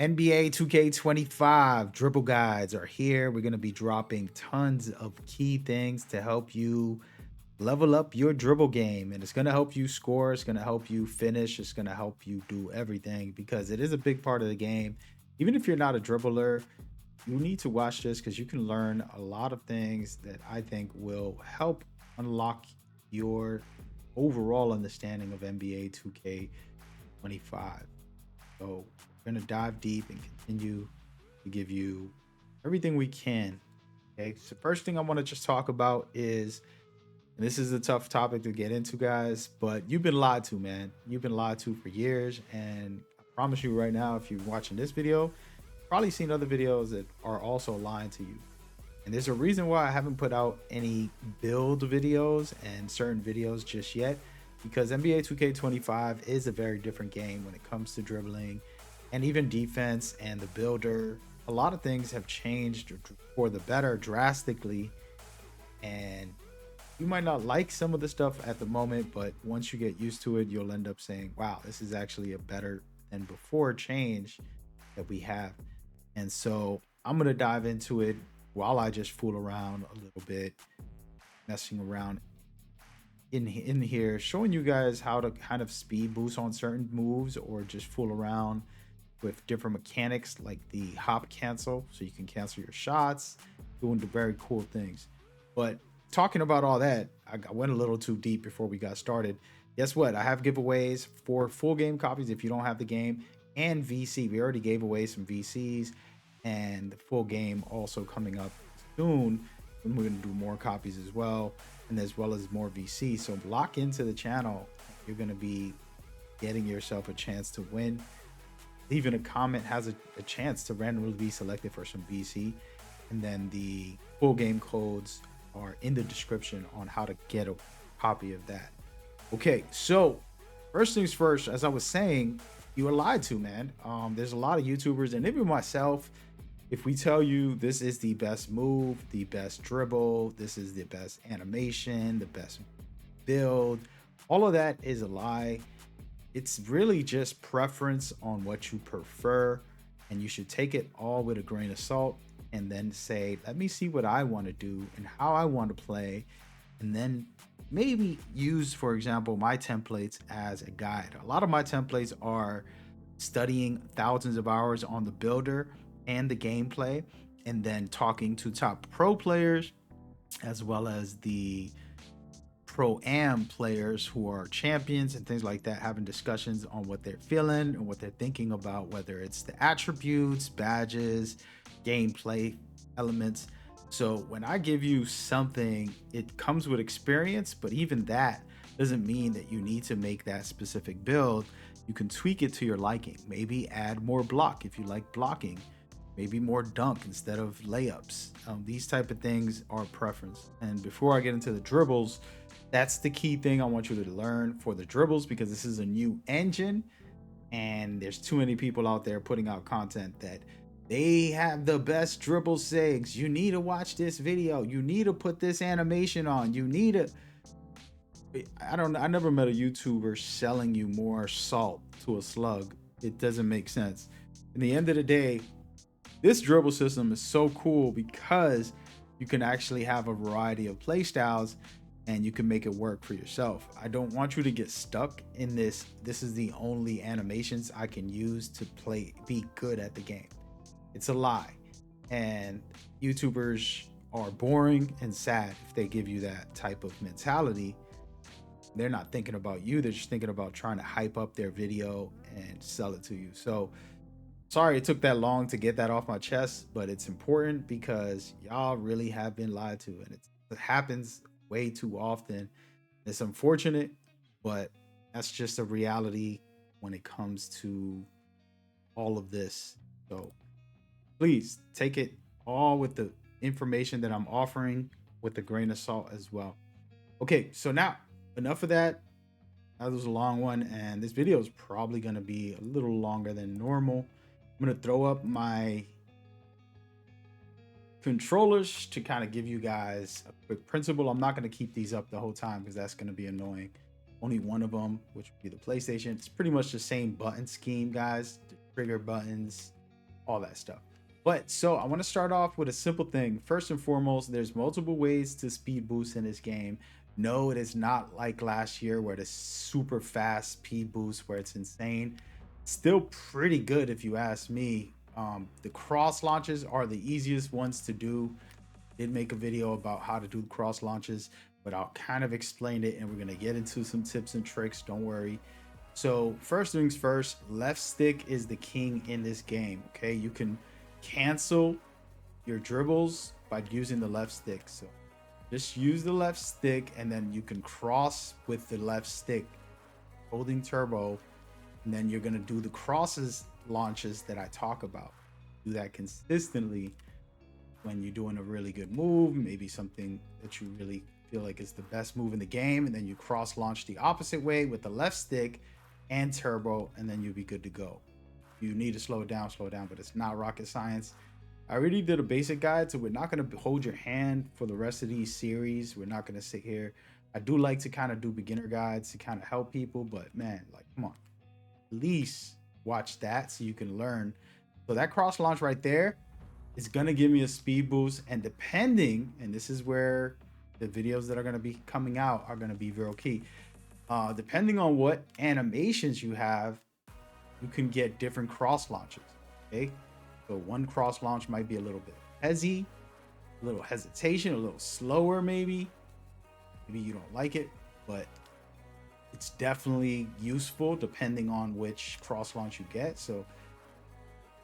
NBA 2K25 dribble guides are here. We're going to be dropping tons of key things to help you level up your dribble game. And it's going to help you score. It's going to help you finish. It's going to help you do everything because it is a big part of the game. Even if you're not a dribbler, you need to watch this because you can learn a lot of things that I think will help unlock your overall understanding of NBA 2K25. So we're gonna dive deep and continue to give you everything we can. Okay. So first thing I want to just talk about is, and this is a tough topic to get into, guys, but you've been lied to, man. You've been lied to for years. And I promise you right now, if you're watching this video, you've probably seen other videos that are also lying to you. And there's a reason why I haven't put out any build videos and certain videos just yet, because NBA 2K25 is a very different game when it comes to dribbling and even defense and the builder. A lot of things have changed for the better drastically. And you might not like some of the stuff at the moment, but once you get used to it, you'll end up saying, wow, this is actually a better than before change that we have. And so I'm going to dive into it while I just fool around a little bit, messing around in here, showing you guys how to kind of speed boost on certain moves or just fool around with different mechanics like the hop cancel, so you can cancel your shots, doing the very cool things. But talking about all that, I went a little too deep before we got started. Guess what? I have giveaways for full game copies if you don't have the game, and VC. We already gave away some VCs, and the full game also coming up soon. And we're going to do more copies as well, and as well as more VC. So lock into the channel. You're going to be getting yourself a chance to win. Leaving a comment has a chance to randomly be selected for some VC. And then the full game codes are in the description on how to get a copy of that. Okay, so first things first, as I was saying, you were lied to, man. There's a lot of YouTubers and even myself. If we tell you this is the best move, the best dribble, this is the best animation, the best build, all of that is a lie. It's really just preference on what you prefer, and you should take it all with a grain of salt and then say, let me see what I want to do and how I want to play, and then maybe use, for example, my templates as a guide. A lot of my templates are studying thousands of hours on the builder and the gameplay, and then talking to top pro players as well as the pro-am players who are champions and things like that, having discussions on what they're feeling and what they're thinking about, whether it's the attributes, badges, gameplay elements. So when I give you something, it comes with experience, but even that doesn't mean that you need to make that specific build. You can tweak it to your liking. Maybe add more block if you like blocking, maybe more dunk instead of layups. These type of things are preference. And before I get into the dribbles, that's the key thing I want you to learn for the dribbles, because this is a new engine and there's too many people out there putting out content that they have the best dribble sigs. You need to watch this video. You need to put this animation on. You need to, I never met a YouTuber selling you more salt to a slug. It doesn't make sense. In the end of the day, this dribble system is so cool because you can actually have a variety of play styles and you can make it work for yourself. I don't want you to get stuck in this. This is the only animations I can use to be good at the game. It's a lie. And YouTubers are boring and sad if they give you that type of mentality. They're not thinking about you. They're just thinking about trying to hype up their video and sell it to you. So sorry it took that long to get that off my chest, but it's important because y'all really have been lied to, and it happens way too often. It's unfortunate, but that's just a reality when it comes to all of this. So please take it all with the information that I'm offering with a grain of salt as well. Okay, so now enough of that. That was a long one, and this video is probably going to be a little longer than normal. I'm going to throw up my controllers to kind of give you guys a quick principle. I'm not going to keep these up the whole time because that's going to be annoying. Only one of them, which would be the PlayStation. It's pretty much the same button scheme, guys. The trigger buttons, all that stuff. But so I want to start off with a simple thing. First and foremost, there's multiple ways to speed boost in this game. No, it is not like last year where it's super fast speed boost where it's insane. Still pretty good if you ask me. The cross launches are the easiest ones to do. Did make a video about how to do cross launches, but I'll kind of explain it and we're gonna get into some tips and tricks. Don't worry. So first things first, left stick is the king in this game. Okay, you can cancel your dribbles by using the left stick. So just use the left stick and then you can cross with the left stick, holding turbo, and then you're gonna do the crosses launches that I talk about. Do that consistently when you're doing a really good move, maybe something that you really feel like is the best move in the game, and then you cross launch the opposite way with the left stick and turbo, and then you'll be good to go. You need to slow it down, but it's not rocket science. I already did a basic guide, so we're not going to hold your hand for the rest of these series. We're not going to sit here. I do like to kind of do beginner guides to kind of help people, but man, like, come on, at least watch that so you can learn. So that cross launch right there is going to give me a speed boost, and depending, and this is where the videos that are going to be coming out are going to be very key. Depending on what animations you have, you can get different cross launches. Okay, so one cross launch might be a little bit hezzy, a little hesitation, a little slower, maybe you don't like it, but it's definitely useful depending on which cross launch you get. So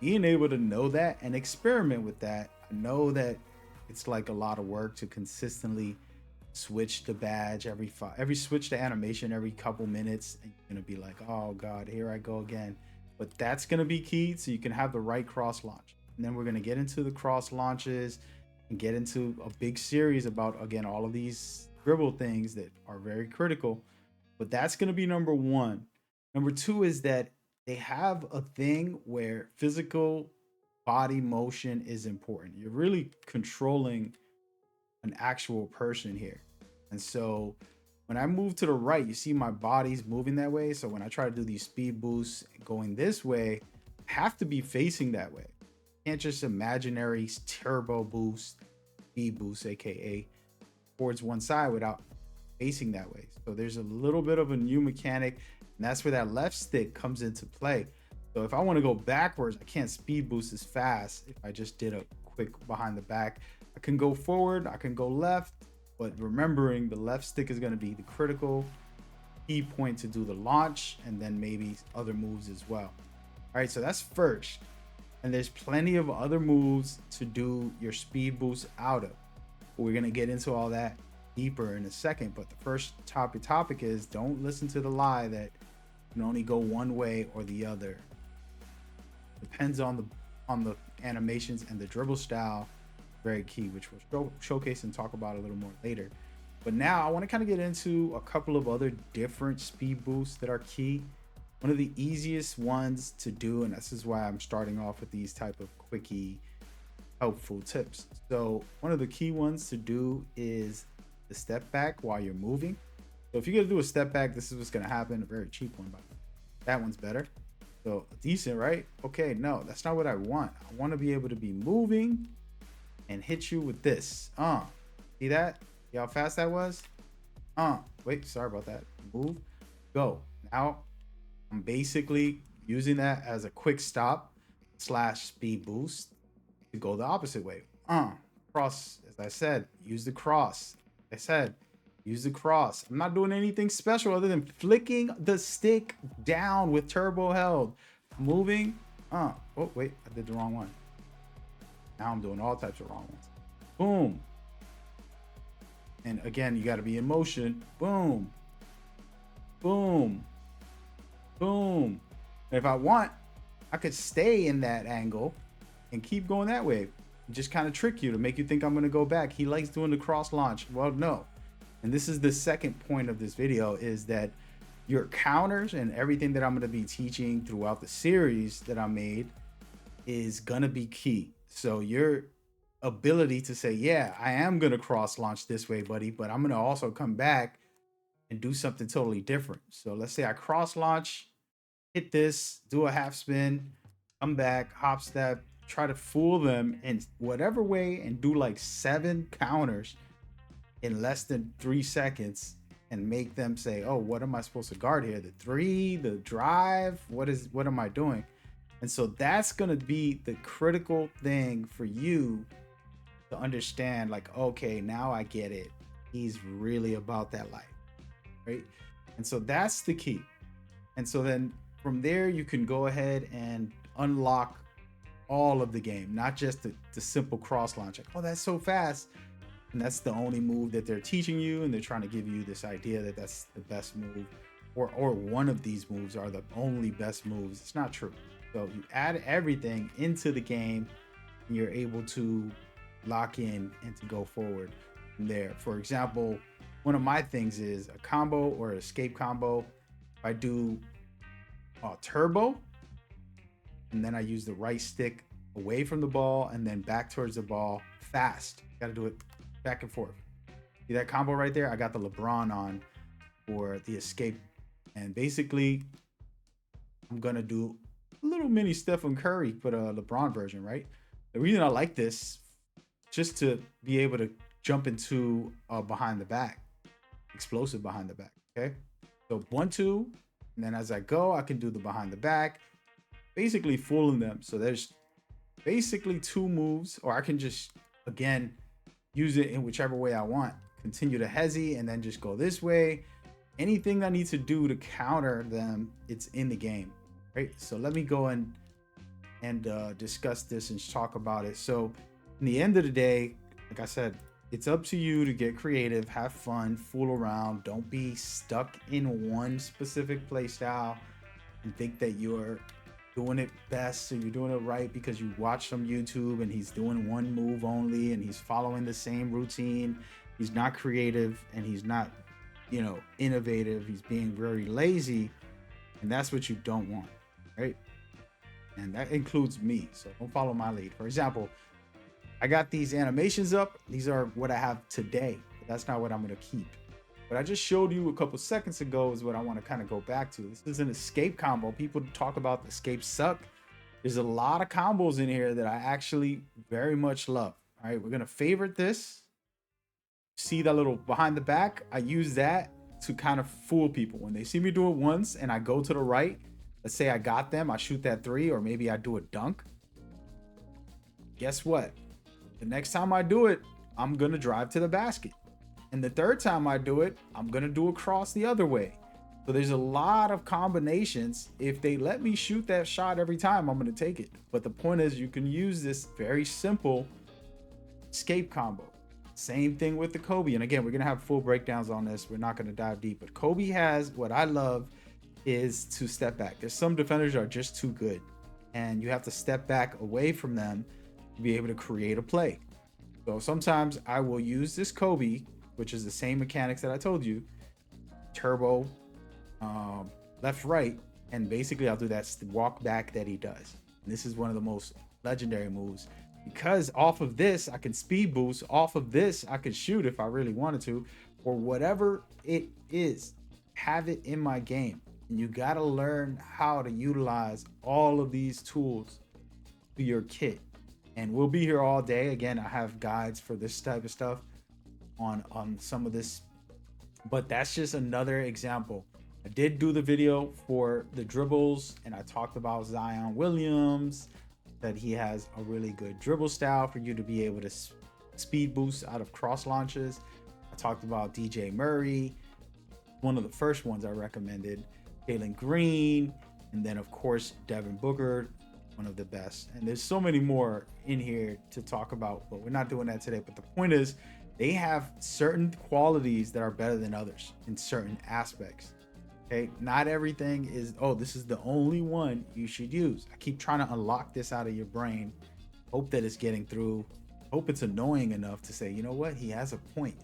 being able to know that and experiment with that, I know that it's like a lot of work to consistently switch the badge every switch to animation every couple minutes, and you're gonna be like, oh god, here I go again. But that's gonna be key so you can have the right cross launch. And then we're gonna get into the cross launches and get into a big series about, again, all of these dribble things that are very critical. But that's gonna be number one. Number two is that they have a thing where physical body motion is important. You're really controlling an actual person here. And so when I move to the right, you see my body's moving that way. So when I try to do these speed boosts going this way, I have to be facing that way. Can't just imaginary turbo boost, speed boost, aka towards one side without facing that way. So there's a little bit of a new mechanic, and that's where that left stick comes into play. So if I want to go backwards, I can't speed boost as fast if I just did a quick behind the back. I can go forward, I can go left, but remembering the left stick is going to be the critical key point to do the launch, and then maybe other moves as well. All right, so that's first. And there's plenty of other moves to do your speed boost out of. We're going to get into all that deeper in a second, but the first topic is don't listen to the lie that you can only go one way or the other. Depends on the animations and the dribble style. Very key, which we'll showcase and talk about a little more later. But now I want to kind of get into a couple of other different speed boosts that are key. One of the easiest ones to do, and this is why I'm starting off with these type of quickie helpful tips. So one of the key ones to do is the step back while you're moving. So if you're gonna do a step back, this is what's gonna happen. A very cheap one, but that one's better. So decent, right? Okay, no, that's not what I want. I want to be able to be moving and hit you with this. See that? See how fast that was? Wait, sorry about that. Move, go. Now I'm basically using that as a quick stop / speed boost to go the opposite way. Cross, as I said, use the cross. I said, use the cross. I'm not doing anything special other than flicking the stick down with turbo held. Moving. Oh, wait, I did the wrong one. Now I'm doing all types of wrong ones. Boom. And again, you got to be in motion. Boom. Boom. Boom. And if I want, I could stay in that angle and keep going that way. Just kind of trick you to make you think I'm going to go back. He likes doing the cross launch. Well, no. And this is the second point of this video, is that your counters and everything that I'm going to be teaching throughout the series that I made is going to be key. So your ability to say, yeah, I am going to cross launch this way, buddy, but I'm going to also come back and do something totally different. So let's say I cross launch, hit this, do a half spin, come back, hop step, try to fool them in whatever way and do like 7 counters in less than 3 seconds and make them say, oh, what am I supposed to guard here? The three, the drive, what am I doing? And so that's going to be the critical thing for you to understand, like, okay, now I get it. He's really about that life, right? And so that's the key. And so then from there, you can go ahead and unlock all of the game, not just the simple cross launch. Like, oh, that's so fast. And that's the only move that they're teaching you. And they're trying to give you this idea that that's the best move, or one of these moves are the only best moves. It's not true. So you add everything into the game and you're able to lock in and to go forward from there. For example, one of my things is a combo or escape combo. If I do turbo, and then I use the right stick away from the ball and then back towards the ball fast. Got to do it back and forth. See that combo right there? I got the LeBron on for the escape. And basically, I'm going to do a little mini Stephen Curry, but a LeBron version, right? The reason I like this, just to be able to jump into behind the back, explosive behind the back, okay? So 1-2, and then as I go, I can do the behind the back, basically fooling them. So there's basically 2 moves, or I can just, again, use it in whichever way I want. Continue to hezi and then just go this way. Anything I need to do to counter them, it's in the game, right? So let me go and discuss this and talk about it. So in the end of the day, like I said, it's up to you to get creative, have fun, fool around. Don't be stuck in one specific play style and think that you're doing it best, so you're doing it right because you watch some YouTube and he's doing one move only and he's following the same routine. He's not creative and he's not, innovative. He's being very lazy, and that's what you don't want, right? And that includes me. So don't follow my lead. For example, I got these animations up. These are what I have today. But that's not what I'm going to keep. What I just showed you a couple seconds ago is what I want to kind of go back to. This is an escape combo. People talk about escapes suck. There's a lot of combos in here that I actually very much love. All right, we're going to favorite this. See that little behind the back? I use that to kind of fool people. When they see me do it once and I go to the right, let's say I got them, I shoot that 3, or maybe I do a dunk. Guess what? The next time I do it, I'm going to drive to the basket. And the third time I do it, I'm going to do a cross the other way. So there's a lot of combinations. If they let me shoot that shot every time, I'm going to take it. But the point is, you can use this very simple escape combo. Same thing with the Kobe. And again, we're going to have full breakdowns on this. We're not going to dive deep. But Kobe has, what I love is to step back. There's some defenders that are just too good. And you have to step back away from them to be able to create a play. So sometimes I will use this Kobe, which is the same mechanics that I told you, turbo, left, right, and basically I'll do that walk back that he does. And this is one of the most legendary moves, because off of this I can speed boost, off of this I could shoot if I really wanted to, or whatever it is, have it in my game. And you got to learn how to utilize all of these tools to your kit. And we'll be here all day. Again, I have guides for this type of stuff on some of this, but that's just another example. I did do the video for the dribbles, and I talked about Zion Williams, that he has a really good dribble style for you to be able to speed boost out of cross launches. I talked about DJ Murray, one of the first ones I recommended, Jalen Green, and then of course Devin Booker, one of the best. And there's so many more in here to talk about, but we're not doing that today. But the point is, they have certain qualities that are better than others in certain aspects. Okay, not everything is, oh, this is the only one you should use. I keep trying to unlock this out of your brain. Hope that it's getting through. Hope it's annoying enough to say, you know what, he has a point.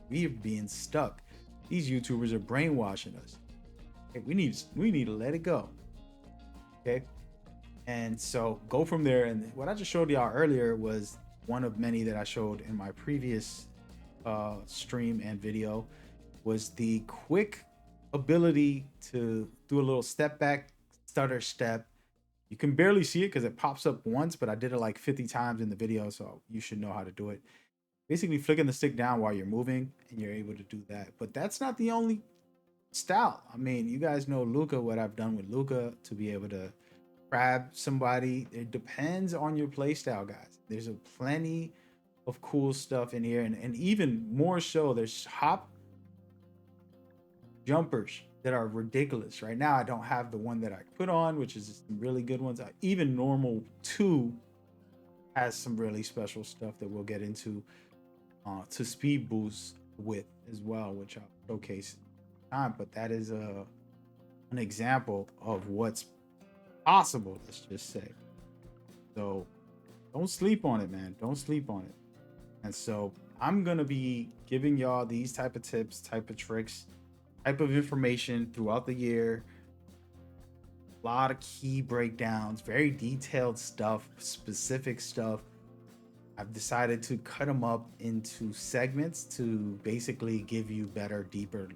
We're being stuck. These YouTubers are brainwashing us. Okay, we need to let it go. Okay, and so go from there. And what I just showed y'all earlier was one of many that I showed in my previous stream and video, was the quick ability to do a little step back, stutter step. You can barely see it because it pops up once, but I did it like 50 times in the video, so you should know how to do it. Basically flicking the stick down while you're moving, and you're able to do that. But that's not the only style. I mean, you guys know Luca, what I've done with Luca to be able to grab somebody. It depends on your play style, guys. There's a plenty of cool stuff in here, and even more so, there's hop jumpers that are ridiculous. Right now, I don't have the one that I put on, which is some really good ones. Even normal 2 has some really special stuff that we'll get into to speed boost with as well, which I'll showcase time. But that is an example of what's possible, let's just say. So don't sleep on it, man. Don't sleep on it. And so I'm gonna be giving y'all these type of tips, type of tricks, type of information throughout the year. A lot of key breakdowns, very detailed stuff, specific stuff. I've decided to cut them up into segments to basically give you better, deeper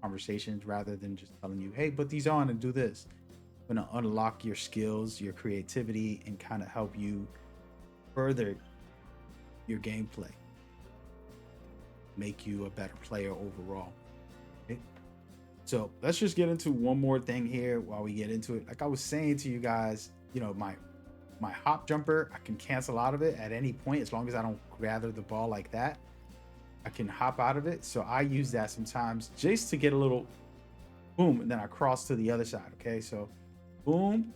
conversations rather than just telling you, hey, put these on and do this. I'm gonna unlock your skills, your creativity, and kind of help you further your gameplay, make you a better player overall. Okay? So let's just get into one more thing here while we get into it. Like I was saying to you guys, you know, my hop jumper, I can cancel out of it at any point as long as I don't gather the ball like that. I can hop out of it. So I use that sometimes just to get a little boom, and then I cross to the other side. Okay, so boom,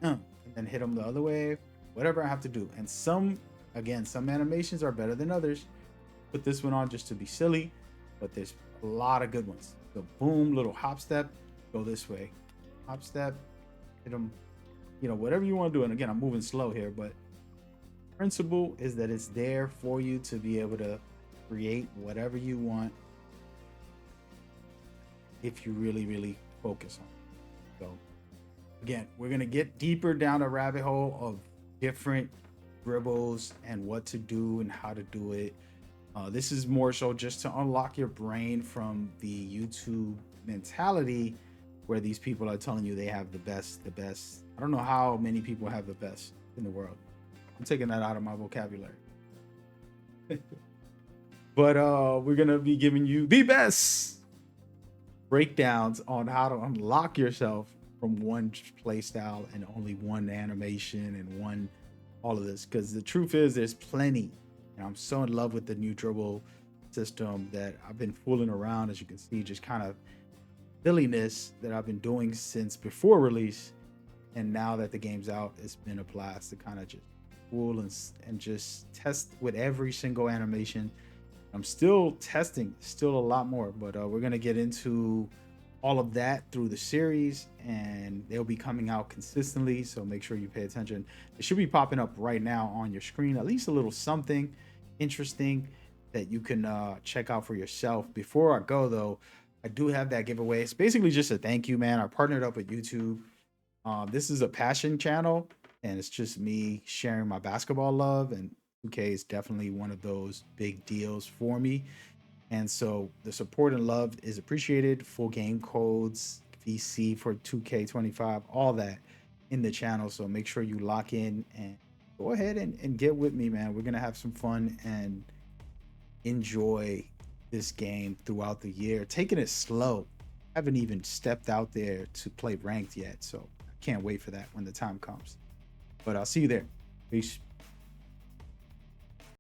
and then hit them the other way, whatever I have to do. And some animations are better than others. Put this one on just to be silly, but there's a lot of good ones. So boom, little hop step, go this way, hop step, hit them, you know, whatever you want to do. And again, I'm moving slow here, but principle is that it's there for you to be able to create whatever you want if you really focus on it. So again, we're gonna get deeper down a rabbit hole of different dribbles and what to do and how to do it. This is more so just to unlock your brain from the YouTube mentality where these people are telling you they have the best. I don't know how many people have the best in the world. I'm taking that out of my vocabulary. But we're gonna be giving you the best breakdowns on how to unlock yourself from one play style and only one animation and one all of this, because the truth is there's plenty, and I'm so in love with the new dribble system that I've been fooling around, as you can see, just kind of silliness that I've been doing since before release, and now that the game's out, it's been a blast to kind of just fool and just test with every single animation. I'm still testing, still a lot more, but we're gonna get into all of that through the series, and they'll be coming out consistently, so make sure you pay attention. It should be popping up right now on your screen, at least a little something interesting that you can check out for yourself. Before I go though, I do have that giveaway. It's basically just a thank you, man. I partnered up with YouTube. This is a passion channel, and it's just me sharing my basketball love, and 2K is definitely one of those big deals for me. And so the support and love is appreciated. Full game codes, VC for 2K25, all that in the channel. So make sure you lock in and go ahead and get with me, man. We're going to have some fun and enjoy this game throughout the year. Taking it slow. I haven't even stepped out there to play ranked yet. So I can't wait for that when the time comes. But I'll see you there. Peace.